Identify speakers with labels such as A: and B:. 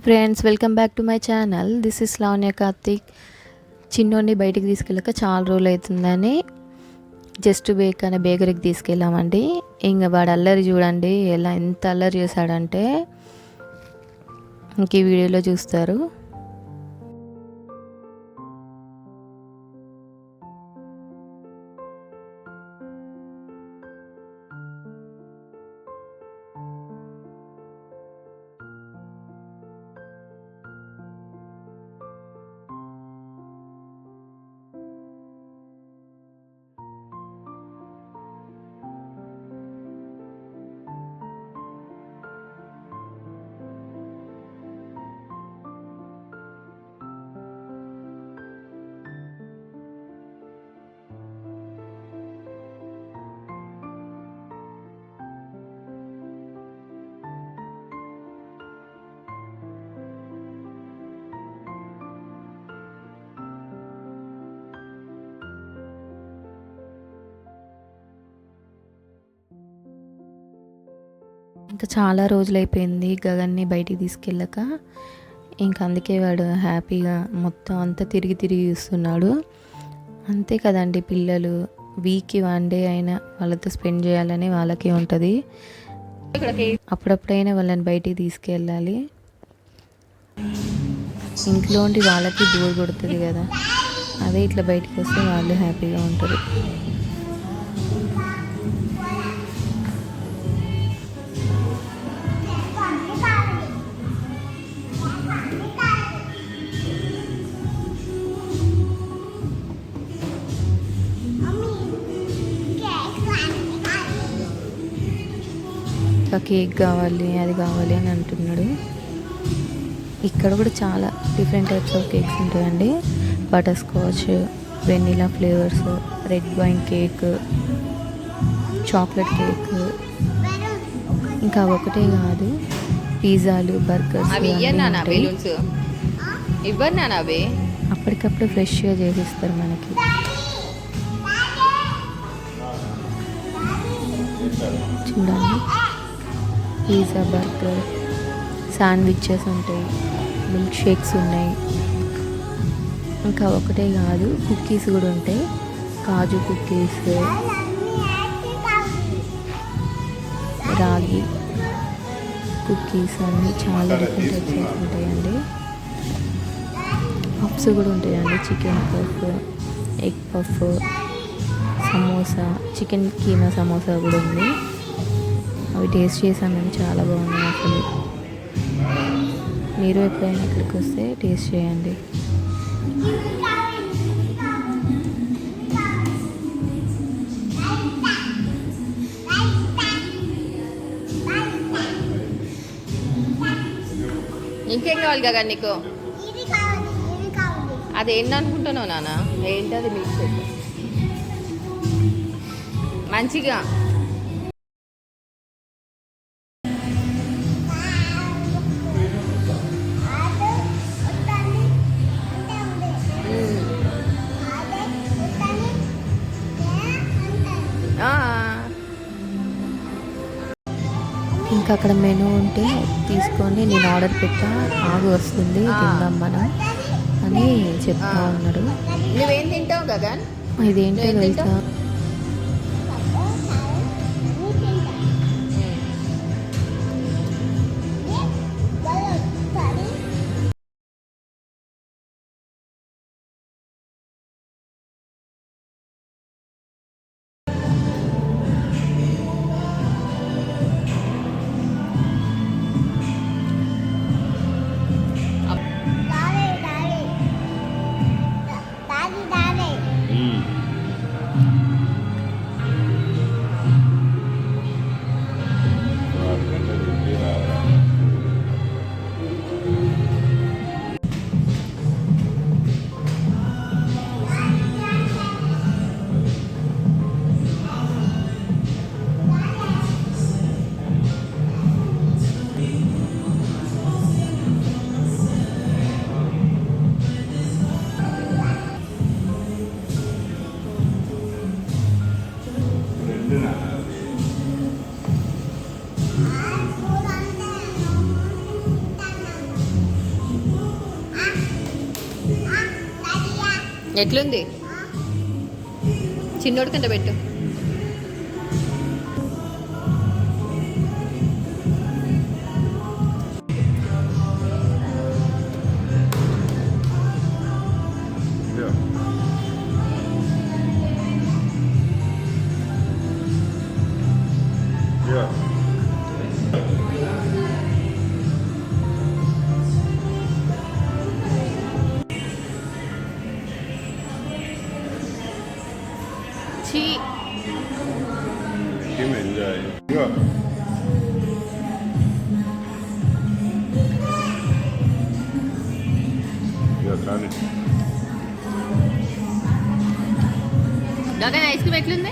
A: Hi friends, welcome back to my channel. This is Lavanya Karthik. చిన్నోడిని బయటికి తీసుకెళ్ళాక చాలా రోజులు అవుతుందని జస్ట్ బేక్ అనే బేకరీకి తీసుకెళ్ళామండి. ఇంకా వాడు అల్లరి చూడండి, ఎంత అల్లరి చేశాడంటే ఇంక ఈ వీడియోలో చూస్తారు. ఇంకా చాలా రోజులైపోయింది గగన్ని బయటికి తీసుకెళ్ళాక. ఇంకా అందుకే వాడు హ్యాపీగా మొత్తం అంతా తిరిగి చూస్తున్నాడు. అంతే కదండి, పిల్లలు వీక్కి 1 డే అయినా వాళ్ళతో స్పెండ్ చేయాలని వాళ్ళకి ఉంటుంది. అప్పుడప్పుడైనా వాళ్ళని బయటికి తీసుకెళ్ళాలి. ఇంట్లో ఉండి వాళ్ళకి బోర్ కొడుతుంది కదా, అదే ఇట్లా బయటికి వస్తే వాళ్ళు హ్యాపీగా ఉంటారు. ఇంకా కేక్ కావాలి, అది కావాలి అని అంటున్నాడు. ఇక్కడ కూడా చాలా డిఫరెంట్ టైప్స్ ఆఫ్ కేక్స్ ఉంటాయండి. Butter scotch, vanilla flavours, red wine cake, chocolate cake, ఇంకా ఒకటే కాదు పిజ్జాలు, బర్గర్స్ అప్పటికప్పుడు ఫ్రెష్గా చేసిస్తారు మనకి. చూడండి, పిజ్జా, బర్గర్, శాండ్విచెస్ ఉంటాయి, మిల్క్ షేక్స్ ఉన్నాయి. ఇంకా ఒకటే కాదు కుకీస్ కూడా ఉంటాయి. కాజు కుకీస్, రాగి కుకీస్ అన్నీ చాలా డిఫరెంట్ టైప్స్ ఉంటాయండి. పఫ్స్ కూడా ఉంటాయండి. Chicken puff, egg puff, samosa, chicken keema samosa కూడా ఉంది. అవి టేస్ట్ చేసాను నేను, చాలా బాగున్నాయి అసలు. మీరు ఎప్పుడైనా ఇక్కడికి వస్తే టేస్ట్ చేయండి.
B: ఇంకేం కావాలి కదా నీకు? అది ఏంటి అనుకుంటున్నావు నాన్న? ఏంటి అది? మిల్క్ షేక్ మంచిగా.
A: ఇంకా అక్కడ మెనూ ఉంటే తీసుకొని నేను ఆర్డర్ పెట్టా, ఆగు వస్తుంది తిందాం మనం అని చెప్తా ఉన్నాడు.
B: నువ్వేం తింటావు గగన్?
A: ఇదేంటో తెలుసా,
B: ఎట్లుంది చిన్నోడి కింద పెట్టు.
C: Yeah. Yeah.
B: చీ
C: Him enjoy. Yeah. Yeah, try it.
B: Gagan ice cream ఎట్లుంది?